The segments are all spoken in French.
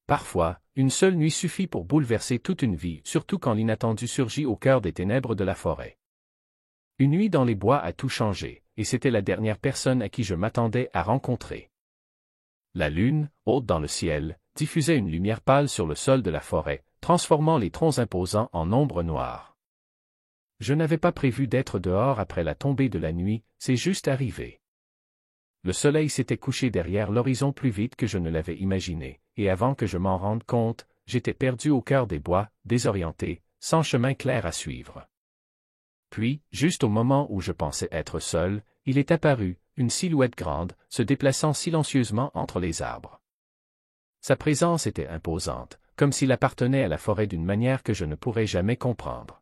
Parfois, une seule nuit suffit pour bouleverser toute une vie, surtout quand l'inattendu surgit au cœur des ténèbres de la forêt. Une nuit dans les bois a tout changé, et c'était la dernière personne à qui je m'attendais à rencontrer. La lune, haute dans le ciel, diffusait une lumière pâle sur le sol de la forêt, transformant les troncs imposants en ombre noire. Je n'avais pas prévu d'être dehors après la tombée de la nuit, c'est juste arrivé. Le soleil s'était couché derrière l'horizon plus vite que je ne l'avais imaginé, et avant que je m'en rende compte, j'étais perdu au cœur des bois, désorienté, sans chemin clair à suivre. Puis, juste au moment où je pensais être seul, il est apparu, une silhouette grande, se déplaçant silencieusement entre les arbres. Sa présence était imposante, comme s'il appartenait à la forêt d'une manière que je ne pourrais jamais comprendre.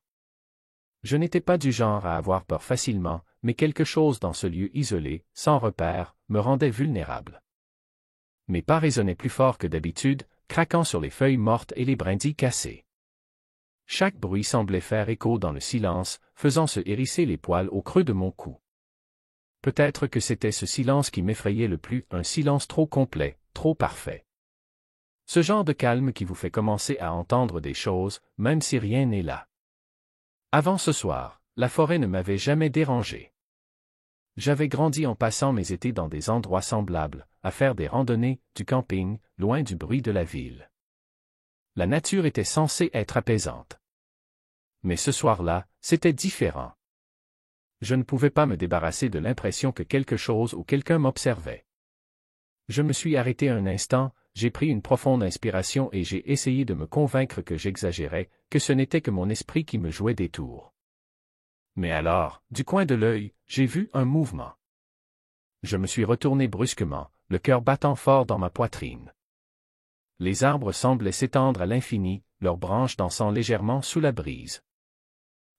Je n'étais pas du genre à avoir peur facilement, mais quelque chose dans ce lieu isolé, sans repère, me rendait vulnérable. Mes pas résonnaient plus fort que d'habitude, craquant sur les feuilles mortes et les brindilles cassées. Chaque bruit semblait faire écho dans le silence, faisant se hérisser les poils au creux de mon cou. Peut-être que c'était ce silence qui m'effrayait le plus, un silence trop complet, trop parfait. Ce genre de calme qui vous fait commencer à entendre des choses, même si rien n'est là. Avant ce soir, la forêt ne m'avait jamais dérangé. J'avais grandi en passant mes étés dans des endroits semblables, à faire des randonnées, du camping, loin du bruit de la ville. La nature était censée être apaisante. Mais ce soir-là, c'était différent. Je ne pouvais pas me débarrasser de l'impression que quelque chose ou quelqu'un m'observait. Je me suis arrêté un instant, j'ai pris une profonde inspiration et j'ai essayé de me convaincre que j'exagérais, que ce n'était que mon esprit qui me jouait des tours. Mais alors, du coin de l'œil, j'ai vu un mouvement. Je me suis retourné brusquement, le cœur battant fort dans ma poitrine. Les arbres semblaient s'étendre à l'infini, leurs branches dansant légèrement sous la brise.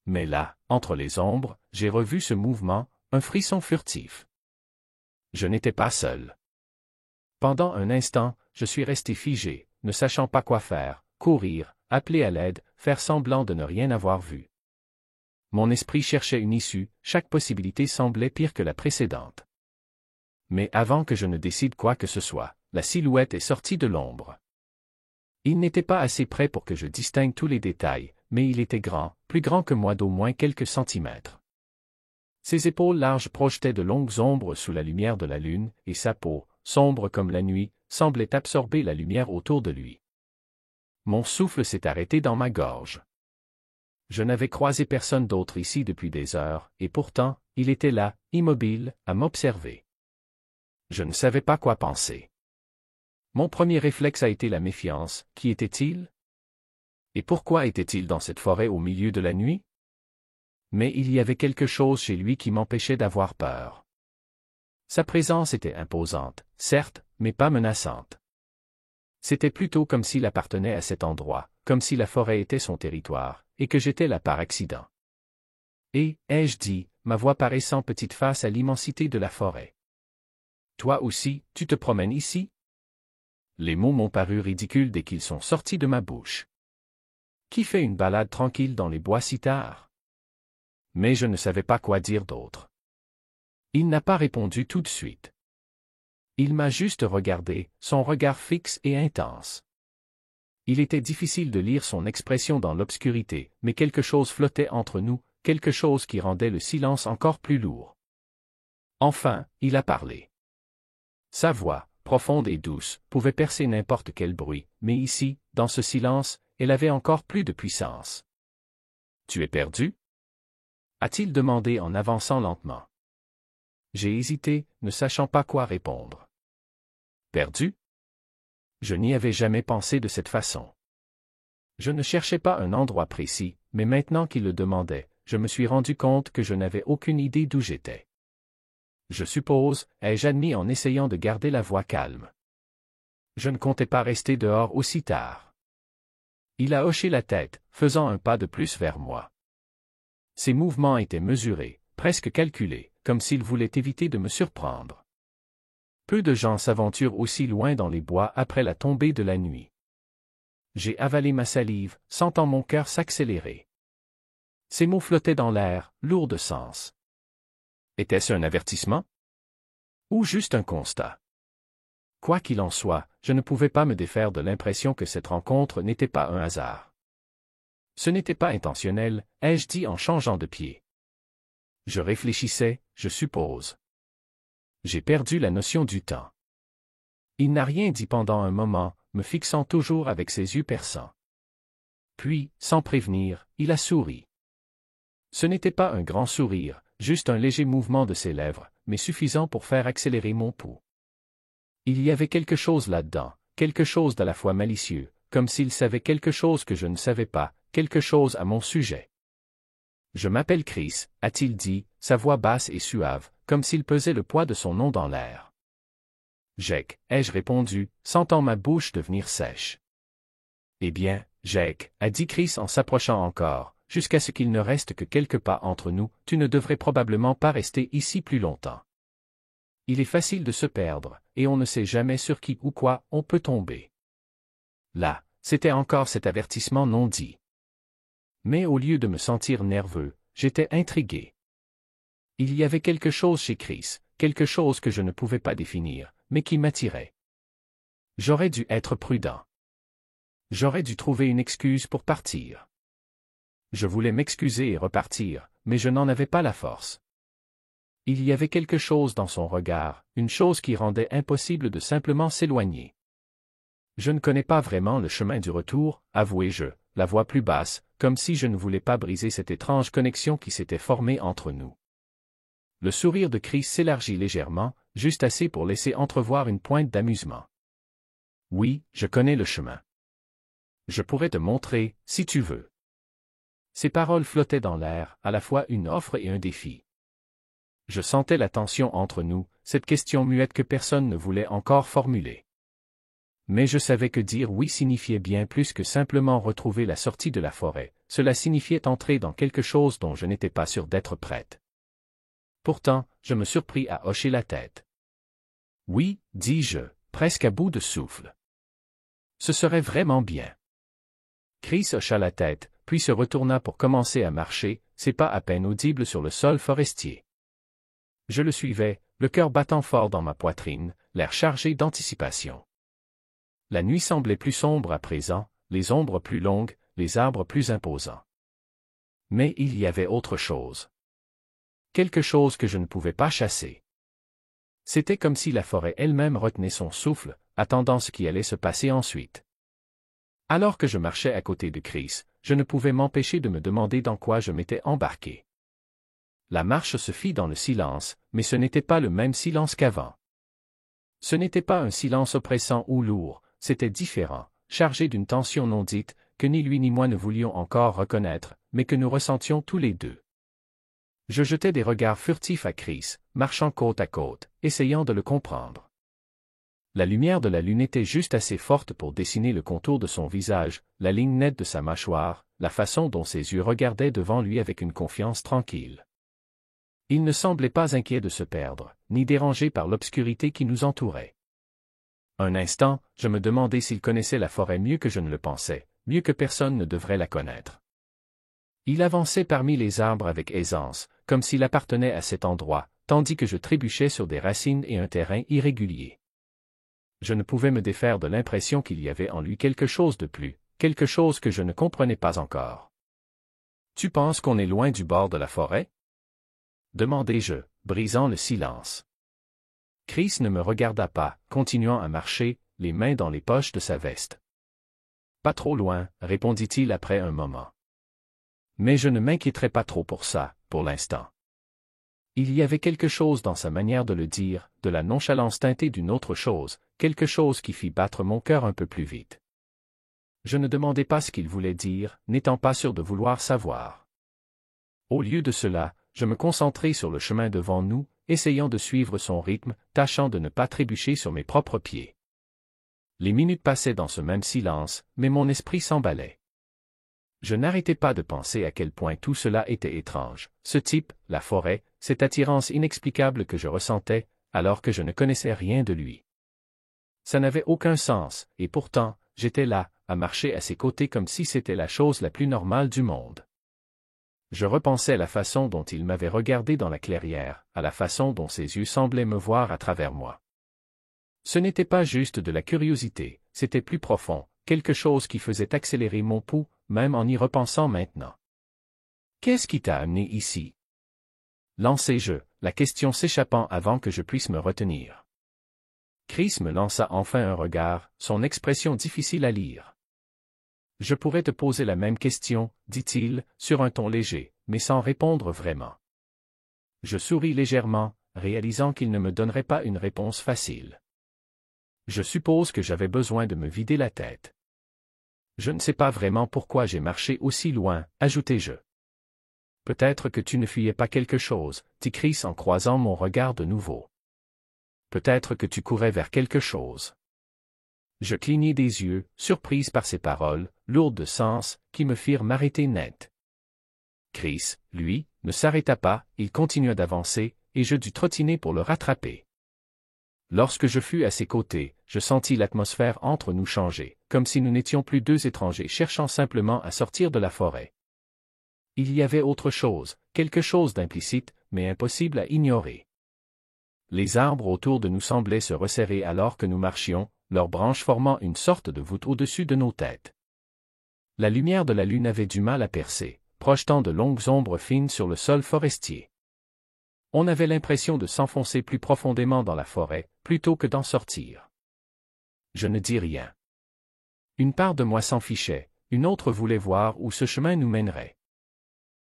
Mais là, entre les ombres, j'ai revu ce mouvement, un frisson furtif. Je n'étais pas seul. Pendant un instant, je suis resté figé, ne sachant pas quoi faire, courir, appeler à l'aide, faire semblant de ne rien avoir vu. Mon esprit cherchait une issue, chaque possibilité semblait pire que la précédente. Mais avant que je ne décide quoi que ce soit, la silhouette est sortie de l'ombre. Il n'était pas assez près pour que je distingue tous les détails, mais il était grand, plus grand que moi d'au moins quelques centimètres. Ses épaules larges projetaient de longues ombres sous la lumière de la lune, et sa peau, sombre comme la nuit, semblait absorber la lumière autour de lui. Mon souffle s'est arrêté dans ma gorge. Je n'avais croisé personne d'autre ici depuis des heures, et pourtant, il était là, immobile, à m'observer. Je ne savais pas quoi penser. Mon premier réflexe a été la méfiance. Qui était-il? Et pourquoi était-il dans cette forêt au milieu de la nuit? Mais il y avait quelque chose chez lui qui m'empêchait d'avoir peur. Sa présence était imposante, certes, mais pas menaçante. C'était plutôt comme s'il appartenait à cet endroit, comme si la forêt était son territoire, et que j'étais là par accident. Et, ai-je dit, ma voix paraissant petite face à l'immensité de la forêt. Toi aussi, tu te promènes ici? Les mots m'ont paru ridicules dès qu'ils sont sortis de ma bouche. Qui fait une balade tranquille dans les bois si tard? Mais je ne savais pas quoi dire d'autre. Il n'a pas répondu tout de suite. Il m'a juste regardé, son regard fixe et intense. Il était difficile de lire son expression dans l'obscurité, mais quelque chose flottait entre nous, quelque chose qui rendait le silence encore plus lourd. Enfin, il a parlé. Sa voix, profonde et douce, pouvait percer n'importe quel bruit, mais ici, dans ce silence, elle avait encore plus de puissance. « Tu es perdu? » a-t-il demandé en avançant lentement. J'ai hésité, ne sachant pas quoi répondre. Perdu? Je n'y avais jamais pensé de cette façon. Je ne cherchais pas un endroit précis, mais maintenant qu'il le demandait, je me suis rendu compte que je n'avais aucune idée d'où j'étais. Je suppose, ai-je admis en essayant de garder la voix calme. Je ne comptais pas rester dehors aussi tard. Il a hoché la tête, faisant un pas de plus vers moi. Ses mouvements étaient mesurés, presque calculés, comme s'il voulait éviter de me surprendre. Peu de gens s'aventurent aussi loin dans les bois après la tombée de la nuit. J'ai avalé ma salive, sentant mon cœur s'accélérer. Ces mots flottaient dans l'air, lourds de sens. Était-ce un avertissement? Ou juste un constat? Quoi qu'il en soit, je ne pouvais pas me défaire de l'impression que cette rencontre n'était pas un hasard. Ce n'était pas intentionnel, ai-je dit en changeant de pied. Je réfléchissais, je suppose. J'ai perdu la notion du temps. Il n'a rien dit pendant un moment, me fixant toujours avec ses yeux perçants. Puis, sans prévenir, il a souri. Ce n'était pas un grand sourire, juste un léger mouvement de ses lèvres, mais suffisant pour faire accélérer mon pouls. Il y avait quelque chose là-dedans, quelque chose d'à la fois malicieux, comme s'il savait quelque chose que je ne savais pas, quelque chose à mon sujet. « Je m'appelle Chris », a-t-il dit, sa voix basse et suave, comme s'il pesait le poids de son nom dans l'air. « Jake », ai-je répondu, sentant ma bouche devenir sèche. « Eh bien, Jake », a dit Chris en s'approchant encore, « jusqu'à ce qu'il ne reste que quelques pas entre nous, tu ne devrais probablement pas rester ici plus longtemps. Il est facile de se perdre, et on ne sait jamais sur qui ou quoi on peut tomber. » Là, c'était encore cet avertissement non dit. Mais au lieu de me sentir nerveux, j'étais intrigué. Il y avait quelque chose chez Chris, quelque chose que je ne pouvais pas définir, mais qui m'attirait. J'aurais dû être prudent. J'aurais dû trouver une excuse pour partir. Je voulais m'excuser et repartir, mais je n'en avais pas la force. Il y avait quelque chose dans son regard, une chose qui rendait impossible de simplement s'éloigner. Je ne connais pas vraiment le chemin du retour, avouai-je, la voix plus basse, comme si je ne voulais pas briser cette étrange connexion qui s'était formée entre nous. Le sourire de Chris s'élargit légèrement, juste assez pour laisser entrevoir une pointe d'amusement. Oui, je connais le chemin. Je pourrais te montrer, si tu veux. Ces paroles flottaient dans l'air, à la fois une offre et un défi. Je sentais la tension entre nous, cette question muette que personne ne voulait encore formuler. Mais je savais que dire oui signifiait bien plus que simplement retrouver la sortie de la forêt, cela signifiait entrer dans quelque chose dont je n'étais pas sûr d'être prête. Pourtant, je me surpris à hocher la tête. Oui, dis-je, presque à bout de souffle. Ce serait vraiment bien. Chris hocha la tête, puis se retourna pour commencer à marcher, ses pas à peine audibles sur le sol forestier. Je le suivais, le cœur battant fort dans ma poitrine, l'air chargé d'anticipation. La nuit semblait plus sombre à présent, les ombres plus longues, les arbres plus imposants. Mais il y avait autre chose. Quelque chose que je ne pouvais pas chasser. C'était comme si la forêt elle-même retenait son souffle, attendant ce qui allait se passer ensuite. Alors que je marchais à côté de Chris, je ne pouvais m'empêcher de me demander dans quoi je m'étais embarqué. La marche se fit dans le silence, mais ce n'était pas le même silence qu'avant. Ce n'était pas un silence oppressant ou lourd, c'était différent, chargé d'une tension non dite, que ni lui ni moi ne voulions encore reconnaître, mais que nous ressentions tous les deux. Je jetais des regards furtifs à Chris, marchant côte à côte, essayant de le comprendre. La lumière de la lune était juste assez forte pour dessiner le contour de son visage, la ligne nette de sa mâchoire, la façon dont ses yeux regardaient devant lui avec une confiance tranquille. Il ne semblait pas inquiet de se perdre, ni dérangé par l'obscurité qui nous entourait. Un instant, je me demandais s'il connaissait la forêt mieux que je ne le pensais, mieux que personne ne devrait la connaître. Il avançait parmi les arbres avec aisance, comme s'il appartenait à cet endroit, tandis que je trébuchais sur des racines et un terrain irrégulier. Je ne pouvais me défaire de l'impression qu'il y avait en lui quelque chose de plus, quelque chose que je ne comprenais pas encore. « Tu penses qu'on est loin du bord de la forêt » demandai-je, brisant le silence. Chris ne me regarda pas, continuant à marcher, les mains dans les poches de sa veste. « Pas trop loin, » répondit-il après un moment. Mais je ne m'inquiéterais pas trop pour ça, pour l'instant. Il y avait quelque chose dans sa manière de le dire, de la nonchalance teintée d'une autre chose, quelque chose qui fit battre mon cœur un peu plus vite. Je ne demandais pas ce qu'il voulait dire, n'étant pas sûr de vouloir savoir. Au lieu de cela, je me concentrai sur le chemin devant nous, essayant de suivre son rythme, tâchant de ne pas trébucher sur mes propres pieds. Les minutes passaient dans ce même silence, mais mon esprit s'emballait. Je n'arrêtais pas de penser à quel point tout cela était étrange, ce type, la forêt, cette attirance inexplicable que je ressentais, alors que je ne connaissais rien de lui. Ça n'avait aucun sens, et pourtant, j'étais là, à marcher à ses côtés comme si c'était la chose la plus normale du monde. Je repensais à la façon dont il m'avait regardé dans la clairière, à la façon dont ses yeux semblaient me voir à travers moi. Ce n'était pas juste de la curiosité, c'était plus profond, quelque chose qui faisait accélérer mon pouls, même en y repensant maintenant. Qu'est-ce qui t'a amené ici? Lancai-je, la question s'échappant avant que je puisse me retenir. Chris me lança enfin un regard, son expression difficile à lire. Je pourrais te poser la même question, dit-il, sur un ton léger, mais sans répondre vraiment. Je souris légèrement, réalisant qu'il ne me donnerait pas une réponse facile. Je suppose que j'avais besoin de me vider la tête. Je ne sais pas vraiment pourquoi j'ai marché aussi loin, ajoutai-je. Peut-être que tu ne fuyais pas quelque chose, dit Chris en croisant mon regard de nouveau. Peut-être que tu courais vers quelque chose. Je clignai des yeux, surprise par ces paroles, lourdes de sens, qui me firent m'arrêter net. Chris, lui, ne s'arrêta pas, il continua d'avancer, et je dus trottiner pour le rattraper. Lorsque je fus à ses côtés, je sentis l'atmosphère entre nous changer, comme si nous n'étions plus deux étrangers cherchant simplement à sortir de la forêt. Il y avait autre chose, quelque chose d'implicite, mais impossible à ignorer. Les arbres autour de nous semblaient se resserrer alors que nous marchions, leurs branches formant une sorte de voûte au-dessus de nos têtes. La lumière de la lune avait du mal à percer, projetant de longues ombres fines sur le sol forestier. On avait l'impression de s'enfoncer plus profondément dans la forêt, plutôt que d'en sortir. Je ne dis rien. Une part de moi s'en fichait, une autre voulait voir où ce chemin nous mènerait.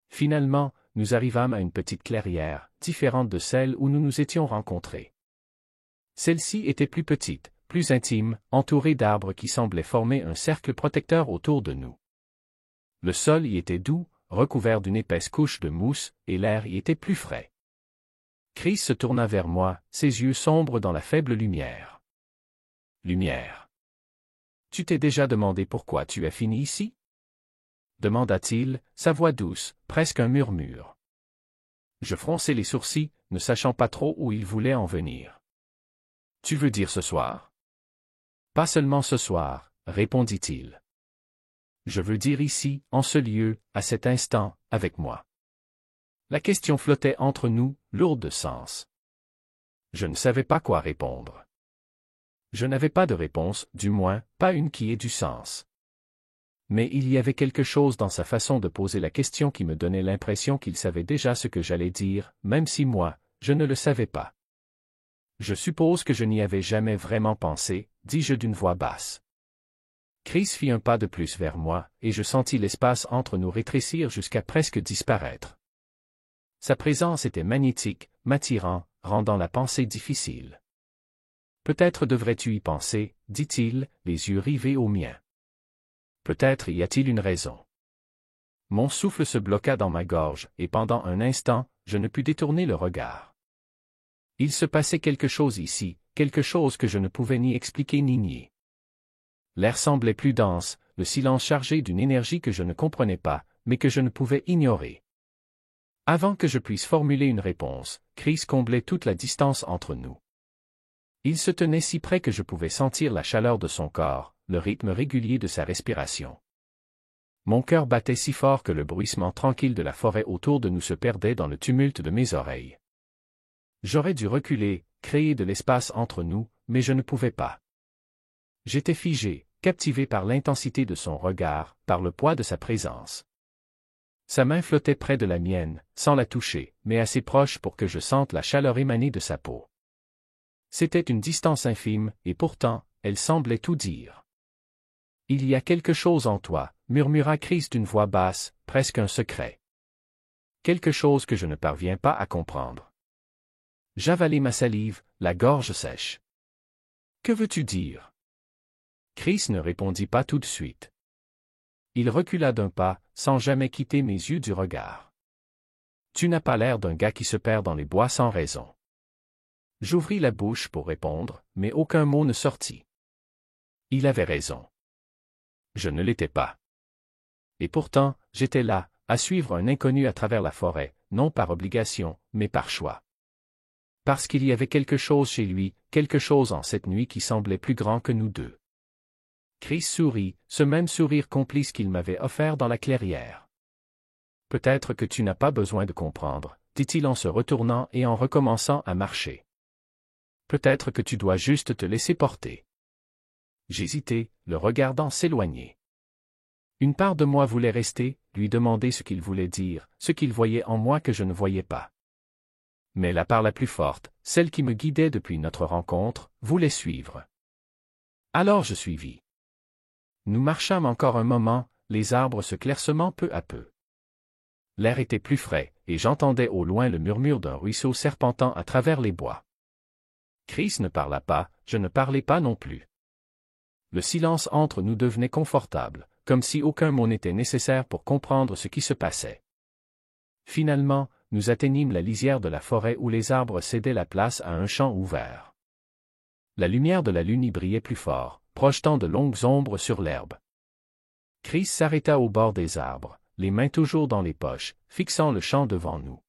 Finalement, nous arrivâmes à une petite clairière, différente de celle où nous nous étions rencontrés. Celle-ci était plus petite, plus intime, entourée d'arbres qui semblaient former un cercle protecteur autour de nous. Le sol y était doux, recouvert d'une épaisse couche de mousse, et l'air y était plus frais. Chris se tourna vers moi, ses yeux sombres dans la faible lumière. Lumière. Tu t'es déjà demandé pourquoi tu as fini ici? Demanda-t-il, sa voix douce, presque un murmure. Je fronçai les sourcils, ne sachant pas trop où il voulait en venir. Tu veux dire ce soir? Pas seulement ce soir, répondit-il. Je veux dire ici, en ce lieu, à cet instant, avec moi. La question flottait entre nous, lourde de sens. Je ne savais pas quoi répondre. Je n'avais pas de réponse, du moins, pas une qui ait du sens. Mais il y avait quelque chose dans sa façon de poser la question qui me donnait l'impression qu'il savait déjà ce que j'allais dire, même si moi, je ne le savais pas. Je suppose que je n'y avais jamais vraiment pensé, dis-je d'une voix basse. Chris fit un pas de plus vers moi, et je sentis l'espace entre nous rétrécir jusqu'à presque disparaître. Sa présence était magnétique, m'attirant, rendant la pensée difficile. Peut-être devrais-tu y penser, dit-il, les yeux rivés aux miens. Peut-être y a-t-il une raison. Mon souffle se bloqua dans ma gorge, et pendant un instant, je ne pus détourner le regard. Il se passait quelque chose ici, quelque chose que je ne pouvais ni expliquer ni nier. L'air semblait plus dense, le silence chargé d'une énergie que je ne comprenais pas, mais que je ne pouvais ignorer. Avant que je puisse formuler une réponse, Chris comblait toute la distance entre nous. Il se tenait si près que je pouvais sentir la chaleur de son corps, le rythme régulier de sa respiration. Mon cœur battait si fort que le bruissement tranquille de la forêt autour de nous se perdait dans le tumulte de mes oreilles. J'aurais dû reculer, créer de l'espace entre nous, mais je ne pouvais pas. J'étais figé, captivé par l'intensité de son regard, par le poids de sa présence. Sa main flottait près de la mienne, sans la toucher, mais assez proche pour que je sente la chaleur émaner de sa peau. C'était une distance infime, et pourtant, elle semblait tout dire. « Il y a quelque chose en toi », murmura Chris d'une voix basse, presque un secret. Quelque chose que je ne parviens pas à comprendre. J'avalai ma salive, la gorge sèche. « Que veux-tu dire » Chris ne répondit pas tout de suite. Il recula d'un pas, sans jamais quitter mes yeux du regard. « Tu n'as pas l'air d'un gars qui se perd dans les bois sans raison. » J'ouvris la bouche pour répondre, mais aucun mot ne sortit. Il avait raison. Je ne l'étais pas. Et pourtant, j'étais là, à suivre un inconnu à travers la forêt, non par obligation, mais par choix. Parce qu'il y avait quelque chose chez lui, quelque chose en cette nuit qui semblait plus grand que nous deux. Chris sourit, ce même sourire complice qu'il m'avait offert dans la clairière. « Peut-être que tu n'as pas besoin de comprendre, dit-il en se retournant et en recommençant à marcher. Peut-être que tu dois juste te laisser porter. J'hésitais, le regardant s'éloigner. Une part de moi voulait rester, lui demander ce qu'il voulait dire, ce qu'il voyait en moi que je ne voyais pas. Mais la part la plus forte, celle qui me guidait depuis notre rencontre, voulait suivre. Alors je suivis. Nous marchâmes encore un moment, les arbres se clairsemant peu à peu. L'air était plus frais, et j'entendais au loin le murmure d'un ruisseau serpentant à travers les bois. Chris ne parla pas, je ne parlais pas non plus. Le silence entre nous devenait confortable, comme si aucun mot n'était nécessaire pour comprendre ce qui se passait. Finalement, nous atteignîmes la lisière de la forêt où les arbres cédaient la place à un champ ouvert. La lumière de la lune y brillait plus fort, projetant de longues ombres sur l'herbe. Chris s'arrêta au bord des arbres, les mains toujours dans les poches, fixant le champ devant nous.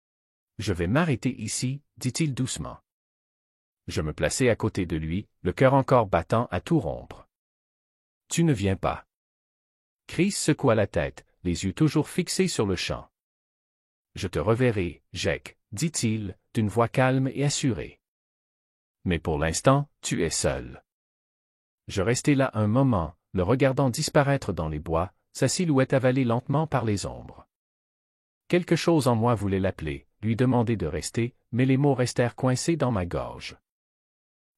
« Je vais m'arrêter ici, dit-il doucement. Je me plaçai à côté de lui, le cœur encore battant à tout rompre. « Tu ne viens pas. » Chris secoua la tête, les yeux toujours fixés sur le champ. « Je te reverrai, Jake, dit-il, d'une voix calme et assurée. Mais pour l'instant, tu es seul. » Je restai là un moment, le regardant disparaître dans les bois, sa silhouette avalée lentement par les ombres. Quelque chose en moi voulait l'appeler, lui demander de rester, mais les mots restèrent coincés dans ma gorge.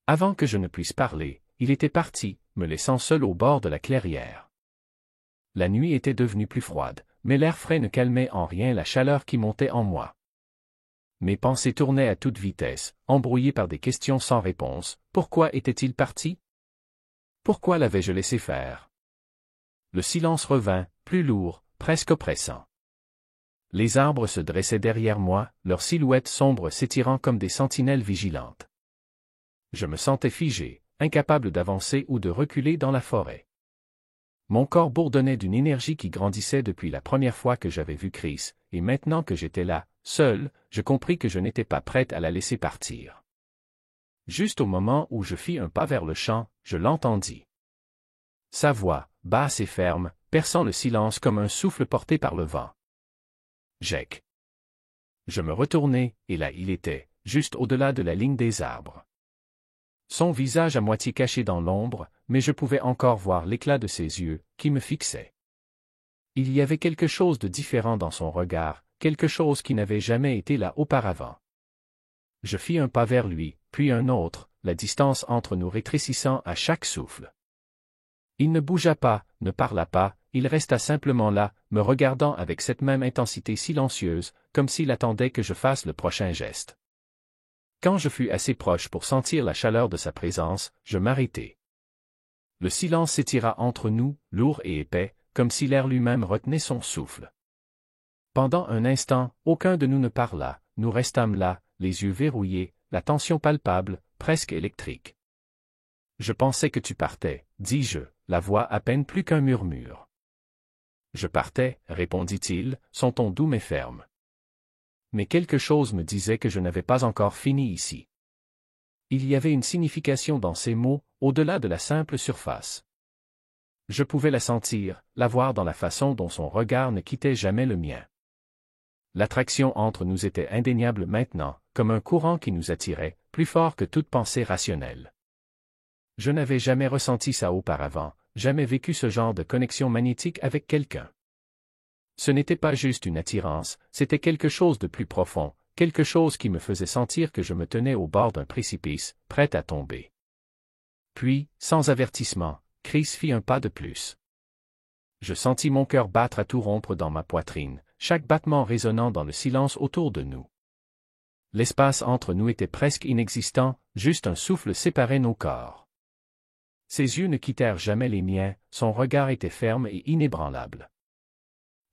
Avant que je ne puisse parler, il était parti, me laissant seul au bord de la clairière. La nuit était devenue plus froide, mais l'air frais ne calmait en rien la chaleur qui montait en moi. Mes pensées tournaient à toute vitesse, embrouillées par des questions sans réponse. Pourquoi était-il parti? Pourquoi l'avais-je laissé faire? Le silence revint, plus lourd, presque oppressant. Les arbres se dressaient derrière moi, leurs silhouettes sombres s'étirant comme des sentinelles vigilantes. Je me sentais figé, incapable d'avancer ou de reculer dans la forêt. Mon corps bourdonnait d'une énergie qui grandissait depuis la première fois que j'avais vu Chris, et maintenant que j'étais là, seul, je compris que je n'étais pas prête à la laisser partir. Juste au moment où je fis un pas vers le champ, je l'entendis. Sa voix, basse et ferme, perçant le silence comme un souffle porté par le vent. Jake. Je me retournai, et là il était, juste au-delà de la ligne des arbres. Son visage à moitié caché dans l'ombre, mais je pouvais encore voir l'éclat de ses yeux, qui me fixaient. Il y avait quelque chose de différent dans son regard, quelque chose qui n'avait jamais été là auparavant. Je fis un pas vers lui, puis un autre, la distance entre nous rétrécissant à chaque souffle. Il ne bougea pas, ne parla pas, il resta simplement là, me regardant avec cette même intensité silencieuse, comme s'il attendait que je fasse le prochain geste. Quand je fus assez proche pour sentir la chaleur de sa présence, je m'arrêtai. Le silence s'étira entre nous, lourd et épais, comme si l'air lui-même retenait son souffle. Pendant un instant, aucun de nous ne parla, nous restâmes là, les yeux verrouillés, la tension palpable, presque électrique. « Je pensais que tu partais, » dis-je, la voix à peine plus qu'un murmure. « Je partais, » répondit-il, son ton doux mais ferme. Mais quelque chose me disait que je n'avais pas encore fini ici. Il y avait une signification dans ces mots, au-delà de la simple surface. Je pouvais la sentir, la voir dans la façon dont son regard ne quittait jamais le mien. L'attraction entre nous était indéniable maintenant, comme un courant qui nous attirait, plus fort que toute pensée rationnelle. Je n'avais jamais ressenti ça auparavant, jamais vécu ce genre de connexion magnétique avec quelqu'un. Ce n'était pas juste une attirance, c'était quelque chose de plus profond, quelque chose qui me faisait sentir que je me tenais au bord d'un précipice, prêt à tomber. Puis, sans avertissement, Chris fit un pas de plus. Je sentis mon cœur battre à tout rompre dans ma poitrine, chaque battement résonnant dans le silence autour de nous. L'espace entre nous était presque inexistant, juste un souffle séparait nos corps. Ses yeux ne quittèrent jamais les miens, son regard était ferme et inébranlable.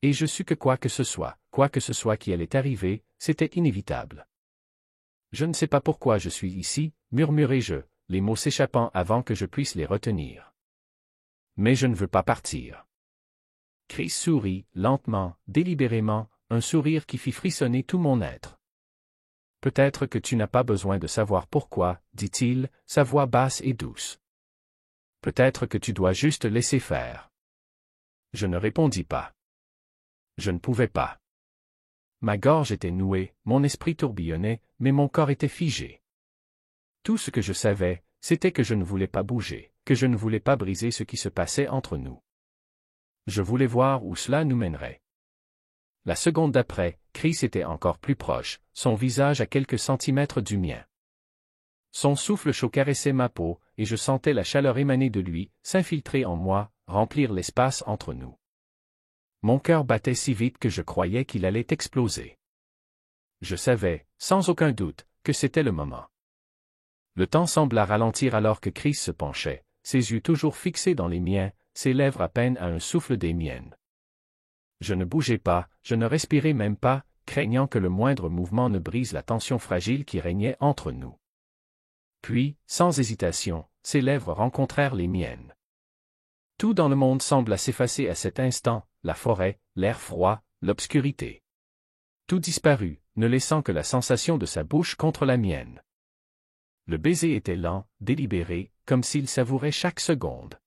Et je sus que quoi que ce soit qui allait arriver, c'était inévitable. Je ne sais pas pourquoi je suis ici, murmurai-je, les mots s'échappant avant que je puisse les retenir. Mais je ne veux pas partir. Chris sourit, lentement, délibérément, un sourire qui fit frissonner tout mon être. Peut-être que tu n'as pas besoin de savoir pourquoi, dit-il, sa voix basse et douce. Peut-être que tu dois juste laisser faire. Je ne répondis pas. Je ne pouvais pas. Ma gorge était nouée, mon esprit tourbillonnait, mais mon corps était figé. Tout ce que je savais, c'était que je ne voulais pas bouger, que je ne voulais pas briser ce qui se passait entre nous. Je voulais voir où cela nous mènerait. La seconde d'après, Chris était encore plus proche, son visage à quelques centimètres du mien. Son souffle chaud caressait ma peau, et je sentais la chaleur émaner de lui, s'infiltrer en moi, remplir l'espace entre nous. Mon cœur battait si vite que je croyais qu'il allait exploser. Je savais, sans aucun doute, que c'était le moment. Le temps sembla ralentir alors que Chris se penchait, ses yeux toujours fixés dans les miens, ses lèvres à peine à un souffle des miennes. Je ne bougeais pas, je ne respirais même pas, craignant que le moindre mouvement ne brise la tension fragile qui régnait entre nous. Puis, sans hésitation, ses lèvres rencontrèrent les miennes. Tout dans le monde sembla s'effacer à cet instant, la forêt, l'air froid, l'obscurité. Tout disparut, ne laissant que la sensation de sa bouche contre la mienne. Le baiser était lent, délibéré, comme s'il savourait chaque seconde.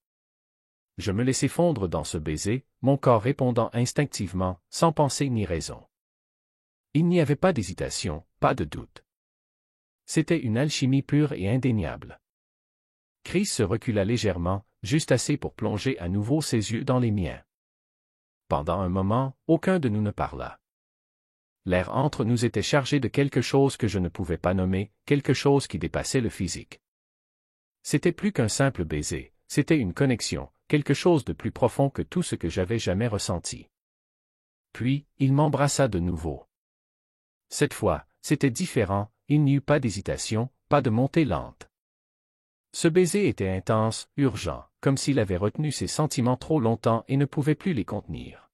Je me laissai fondre dans ce baiser, mon corps répondant instinctivement, sans pensée ni raison. Il n'y avait pas d'hésitation, pas de doute. C'était une alchimie pure et indéniable. Chris se recula légèrement, juste assez pour plonger à nouveau ses yeux dans les miens. Pendant un moment, aucun de nous ne parla. L'air entre nous était chargé de quelque chose que je ne pouvais pas nommer, quelque chose qui dépassait le physique. C'était plus qu'un simple baiser, c'était une connexion, quelque chose de plus profond que tout ce que j'avais jamais ressenti. Puis, il m'embrassa de nouveau. Cette fois, c'était différent, il n'y eut pas d'hésitation, pas de montée lente. Ce baiser était intense, urgent, comme s'il avait retenu ses sentiments trop longtemps et ne pouvait plus les contenir.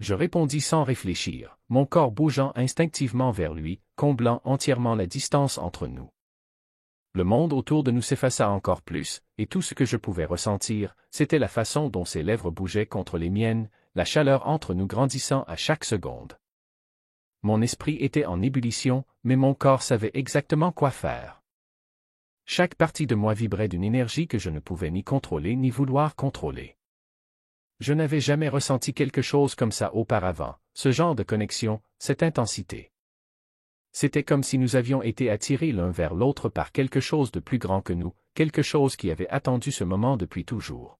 Je répondis sans réfléchir, mon corps bougeant instinctivement vers lui, comblant entièrement la distance entre nous. Le monde autour de nous s'effaça encore plus, et tout ce que je pouvais ressentir, c'était la façon dont ses lèvres bougeaient contre les miennes, la chaleur entre nous grandissant à chaque seconde. Mon esprit était en ébullition, mais mon corps savait exactement quoi faire. Chaque partie de moi vibrait d'une énergie que je ne pouvais ni contrôler ni vouloir contrôler. Je n'avais jamais ressenti quelque chose comme ça auparavant, ce genre de connexion, cette intensité. C'était comme si nous avions été attirés l'un vers l'autre par quelque chose de plus grand que nous, quelque chose qui avait attendu ce moment depuis toujours.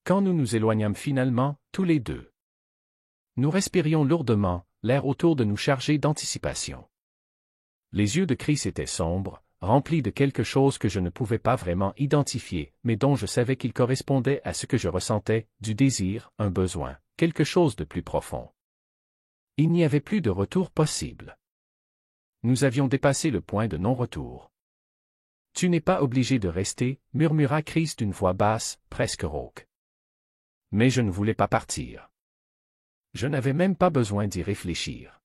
Quand nous nous éloignâmes finalement, tous les deux, nous respirions lourdement, l'air autour de nous chargé d'anticipation. Les yeux de Chris étaient sombres, remplis de quelque chose que je ne pouvais pas vraiment identifier, mais dont je savais qu'il correspondait à ce que je ressentais, du désir, un besoin, quelque chose de plus profond. Il n'y avait plus de retour possible. Nous avions dépassé le point de non-retour. « Tu n'es pas obligé de rester », murmura Chris d'une voix basse, presque rauque. Mais je ne voulais pas partir. Je n'avais même pas besoin d'y réfléchir.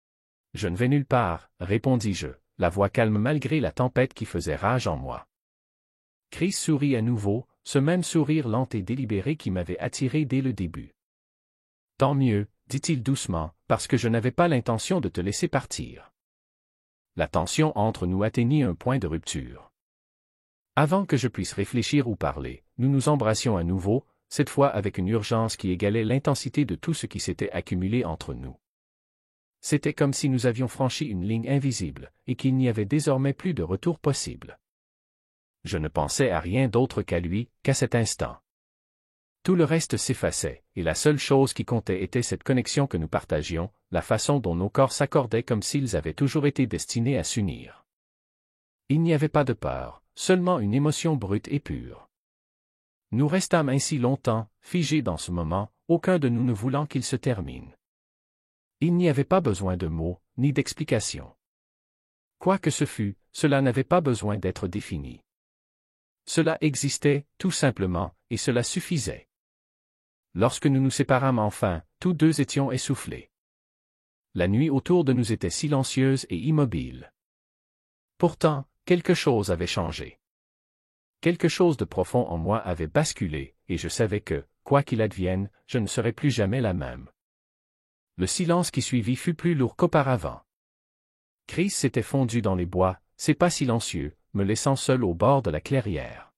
« Je ne vais nulle part », répondis-je, la voix calme malgré la tempête qui faisait rage en moi. Chris sourit à nouveau, ce même sourire lent et délibéré qui m'avait attiré dès le début. « Tant mieux, dit-il doucement, parce que je n'avais pas l'intention de te laisser partir. » La tension entre nous atteignit un point de rupture. Avant que je puisse réfléchir ou parler, nous nous embrassions à nouveau, cette fois avec une urgence qui égalait l'intensité de tout ce qui s'était accumulé entre nous. C'était comme si nous avions franchi une ligne invisible, et qu'il n'y avait désormais plus de retour possible. Je ne pensais à rien d'autre qu'à lui, qu'à cet instant. Tout le reste s'effaçait, et la seule chose qui comptait était cette connexion que nous partagions, la façon dont nos corps s'accordaient comme s'ils avaient toujours été destinés à s'unir. Il n'y avait pas de peur, seulement une émotion brute et pure. Nous restâmes ainsi longtemps, figés dans ce moment, aucun de nous ne voulant qu'il se termine. Il n'y avait pas besoin de mots, ni d'explications. Quoi que ce fût, cela n'avait pas besoin d'être défini. Cela existait, tout simplement, et cela suffisait. Lorsque nous nous séparâmes enfin, tous deux étions essoufflés. La nuit autour de nous était silencieuse et immobile. Pourtant, quelque chose avait changé. Quelque chose de profond en moi avait basculé, et je savais que, quoi qu'il advienne, je ne serais plus jamais la même. Le silence qui suivit fut plus lourd qu'auparavant. Chris s'était fondu dans les bois, ses pas silencieux, me laissant seul au bord de la clairière.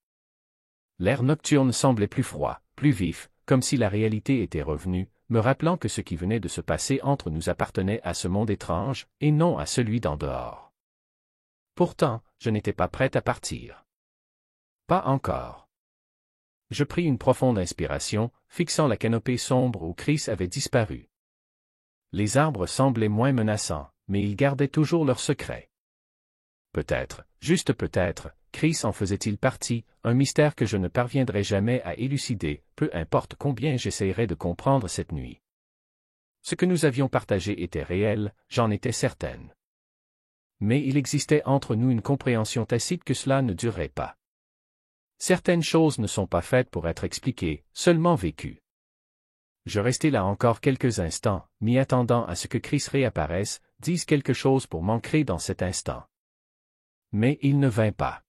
L'air nocturne semblait plus froid, plus vif, comme si la réalité était revenue, me rappelant que ce qui venait de se passer entre nous appartenait à ce monde étrange, et non à celui d'en dehors. Pourtant, je n'étais pas prête à partir. Pas encore. Je pris une profonde inspiration, fixant la canopée sombre où Chris avait disparu. Les arbres semblaient moins menaçants, mais ils gardaient toujours leur secret. Peut-être, juste peut-être, Chris en faisait-il partie, un mystère que je ne parviendrai jamais à élucider, peu importe combien j'essayerai de comprendre cette nuit. Ce que nous avions partagé était réel, j'en étais certaine. Mais il existait entre nous une compréhension tacite que cela ne durerait pas. Certaines choses ne sont pas faites pour être expliquées, seulement vécues. Je restai là encore quelques instants, m'y attendant à ce que Chris réapparaisse, dise quelque chose pour m'ancrer dans cet instant. Mais il ne vint pas.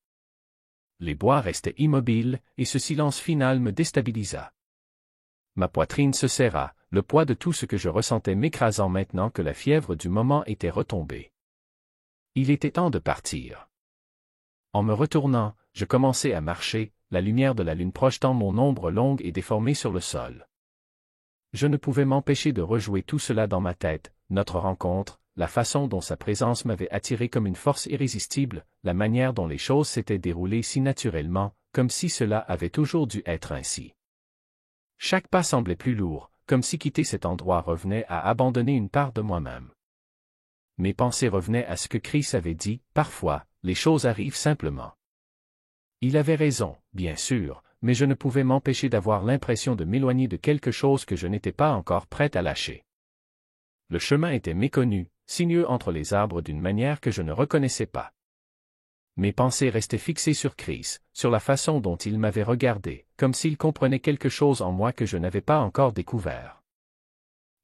Les bois restaient immobiles, et ce silence final me déstabilisa. Ma poitrine se serra, le poids de tout ce que je ressentais m'écrasant maintenant que la fièvre du moment était retombée. Il était temps de partir. En me retournant, je commençai à marcher, la lumière de la lune projetant mon ombre longue et déformée sur le sol. Je ne pouvais m'empêcher de rejouer tout cela dans ma tête, notre rencontre, la façon dont sa présence m'avait attiré comme une force irrésistible, la manière dont les choses s'étaient déroulées si naturellement, comme si cela avait toujours dû être ainsi. Chaque pas semblait plus lourd, comme si quitter cet endroit revenait à abandonner une part de moi-même. Mes pensées revenaient à ce que Chris avait dit, parfois, les choses arrivent simplement. Il avait raison, bien sûr, mais je ne pouvais m'empêcher d'avoir l'impression de m'éloigner de quelque chose que je n'étais pas encore prête à lâcher. Le chemin était méconnu, sinueux entre les arbres d'une manière que je ne reconnaissais pas. Mes pensées restaient fixées sur Chris, sur la façon dont il m'avait regardé, comme s'il comprenait quelque chose en moi que je n'avais pas encore découvert.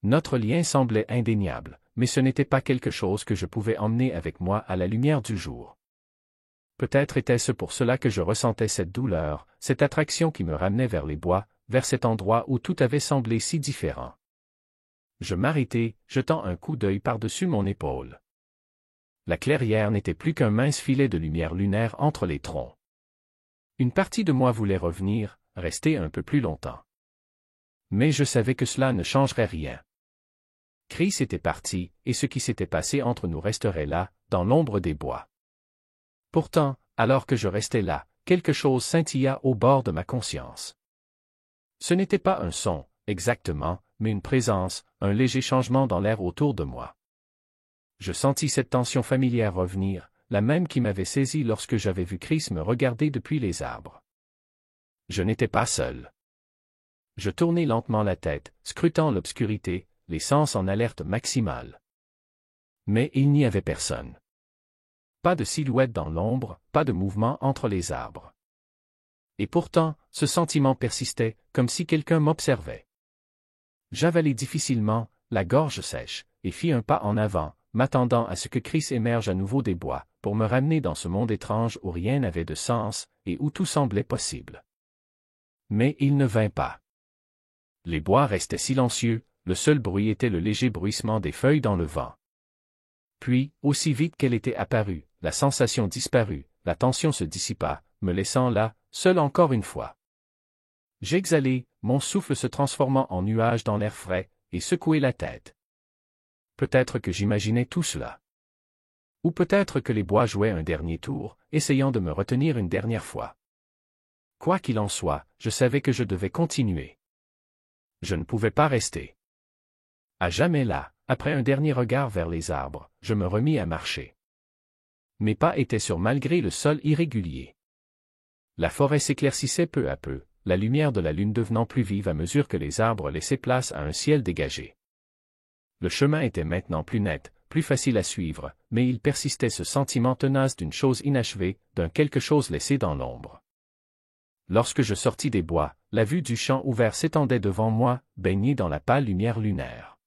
Notre lien semblait indéniable, mais ce n'était pas quelque chose que je pouvais emmener avec moi à la lumière du jour. Peut-être était-ce pour cela que je ressentais cette douleur, cette attraction qui me ramenait vers les bois, vers cet endroit où tout avait semblé si différent. Je m'arrêtai, jetant un coup d'œil par-dessus mon épaule. La clairière n'était plus qu'un mince filet de lumière lunaire entre les troncs. Une partie de moi voulait revenir, rester un peu plus longtemps. Mais je savais que cela ne changerait rien. Chris était parti, et ce qui s'était passé entre nous resterait là, dans l'ombre des bois. Pourtant, alors que je restais là, quelque chose scintilla au bord de ma conscience. Ce n'était pas un son, exactement, mais une présence, un léger changement dans l'air autour de moi. Je sentis cette tension familière revenir, la même qui m'avait saisi lorsque j'avais vu Chris me regarder depuis les arbres. Je n'étais pas seul. Je tournai lentement la tête, scrutant l'obscurité, les sens en alerte maximale. Mais il n'y avait personne. Pas de silhouette dans l'ombre, pas de mouvement entre les arbres. Et pourtant, ce sentiment persistait, comme si quelqu'un m'observait. J'avalai difficilement, la gorge sèche, et fis un pas en avant, m'attendant à ce que Chris émerge à nouveau des bois, pour me ramener dans ce monde étrange où rien n'avait de sens, et où tout semblait possible. Mais il ne vint pas. Les bois restaient silencieux, le seul bruit était le léger bruissement des feuilles dans le vent. Puis, aussi vite qu'elle était apparue, la sensation disparut, la tension se dissipa, me laissant là, seul encore une fois. J'exhalai, mon souffle se transformant en nuage dans l'air frais, et secouai la tête. Peut-être que j'imaginais tout cela. Ou peut-être que les bois jouaient un dernier tour, essayant de me retenir une dernière fois. Quoi qu'il en soit, je savais que je devais continuer. Je ne pouvais pas rester. À jamais là, après un dernier regard vers les arbres, je me remis à marcher. Mes pas étaient sûrs malgré le sol irrégulier. La forêt s'éclaircissait peu à peu, la lumière de la lune devenant plus vive à mesure que les arbres laissaient place à un ciel dégagé. Le chemin était maintenant plus net, plus facile à suivre, mais il persistait ce sentiment tenace d'une chose inachevée, d'un quelque chose laissé dans l'ombre. Lorsque je sortis des bois, la vue du champ ouvert s'étendait devant moi, baignée dans la pâle lumière lunaire.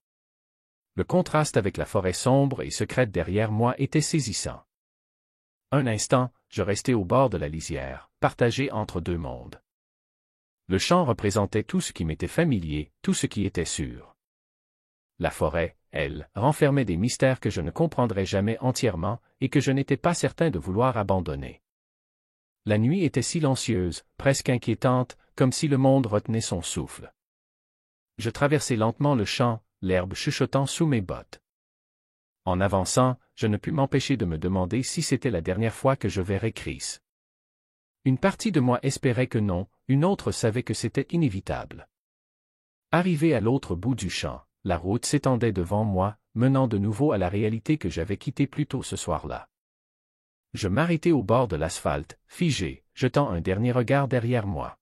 Le contraste avec la forêt sombre et secrète derrière moi était saisissant. Un instant, je restai au bord de la lisière, partagé entre deux mondes. Le champ représentait tout ce qui m'était familier, tout ce qui était sûr. La forêt, elle, renfermait des mystères que je ne comprendrais jamais entièrement et que je n'étais pas certain de vouloir abandonner. La nuit était silencieuse, presque inquiétante, comme si le monde retenait son souffle. Je traversai lentement le champ, l'herbe chuchotant sous mes bottes. En avançant, je ne pus m'empêcher de me demander si c'était la dernière fois que je verrais Chris. Une partie de moi espérait que non, une autre savait que c'était inévitable. Arrivé à l'autre bout du champ, la route s'étendait devant moi, menant de nouveau à la réalité que j'avais quittée plus tôt ce soir-là. Je m'arrêtai au bord de l'asphalte, figé, jetant un dernier regard derrière moi.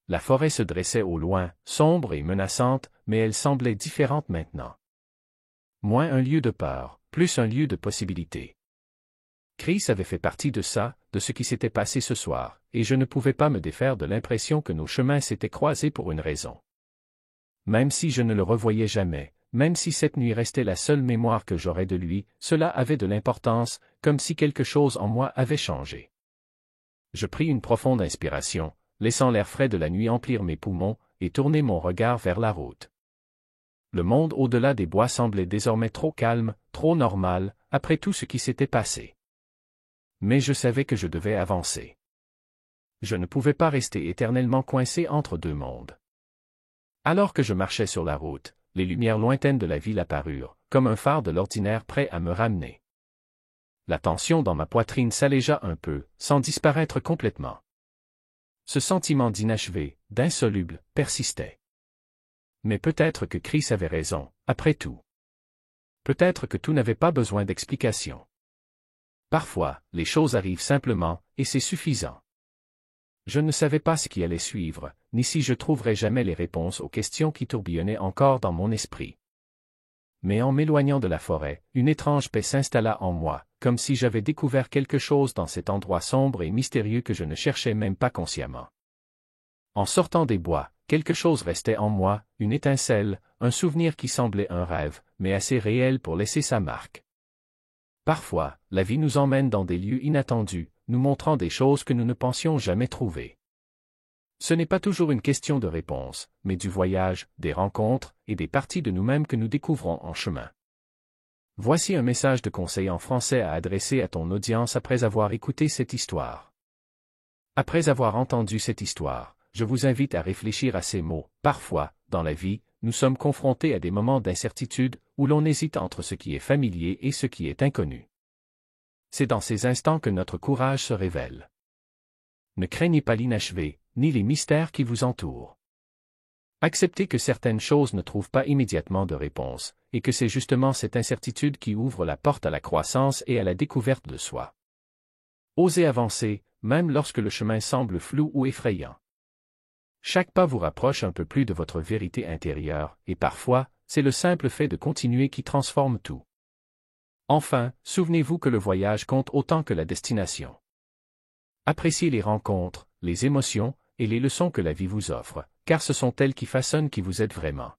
La forêt se dressait au loin, sombre et menaçante, mais elle semblait différente maintenant. Moins un lieu de peur, plus un lieu de possibilité. Chris avait fait partie de ça, de ce qui s'était passé ce soir, et je ne pouvais pas me défaire de l'impression que nos chemins s'étaient croisés pour une raison. Même si je ne le revoyais jamais, même si cette nuit restait la seule mémoire que j'aurais de lui, cela avait de l'importance, comme si quelque chose en moi avait changé. Je pris une profonde inspiration, laissant l'air frais de la nuit emplir mes poumons, et tournai mon regard vers la route. Le monde au-delà des bois semblait désormais trop calme, trop normal, après tout ce qui s'était passé. Mais je savais que je devais avancer. Je ne pouvais pas rester éternellement coincé entre deux mondes. Alors que je marchais sur la route, les lumières lointaines de la ville apparurent, comme un phare de l'ordinaire prêt à me ramener. La tension dans ma poitrine s'allégea un peu, sans disparaître complètement. Ce sentiment d'inachevé, d'insoluble, persistait. Mais peut-être que Chris avait raison, après tout. Peut-être que tout n'avait pas besoin d'explication. Parfois, les choses arrivent simplement, et c'est suffisant. Je ne savais pas ce qui allait suivre, ni si je trouverais jamais les réponses aux questions qui tourbillonnaient encore dans mon esprit. Mais en m'éloignant de la forêt, une étrange paix s'installa en moi, comme si j'avais découvert quelque chose dans cet endroit sombre et mystérieux que je ne cherchais même pas consciemment. En sortant des bois, quelque chose restait en moi, une étincelle, un souvenir qui semblait un rêve, mais assez réel pour laisser sa marque. Parfois, la vie nous emmène dans des lieux inattendus, nous montrant des choses que nous ne pensions jamais trouver. Ce n'est pas toujours une question de réponse, mais du voyage, des rencontres, et des parties de nous-mêmes que nous découvrons en chemin. Voici un message de conseil en français à adresser à ton audience après avoir écouté cette histoire. Après avoir entendu cette histoire, je vous invite à réfléchir à ces mots. Parfois, dans la vie, nous sommes confrontés à des moments d'incertitude où l'on hésite entre ce qui est familier et ce qui est inconnu. C'est dans ces instants que notre courage se révèle. Ne craignez pas l'inachevé, ni les mystères qui vous entourent. Acceptez que certaines choses ne trouvent pas immédiatement de réponse, et que c'est justement cette incertitude qui ouvre la porte à la croissance et à la découverte de soi. Osez avancer, même lorsque le chemin semble flou ou effrayant. Chaque pas vous rapproche un peu plus de votre vérité intérieure, et parfois, c'est le simple fait de continuer qui transforme tout. Enfin, souvenez-vous que le voyage compte autant que la destination. Appréciez les rencontres, les émotions, et les leçons que la vie vous offre, car ce sont elles qui façonnent qui vous êtes vraiment.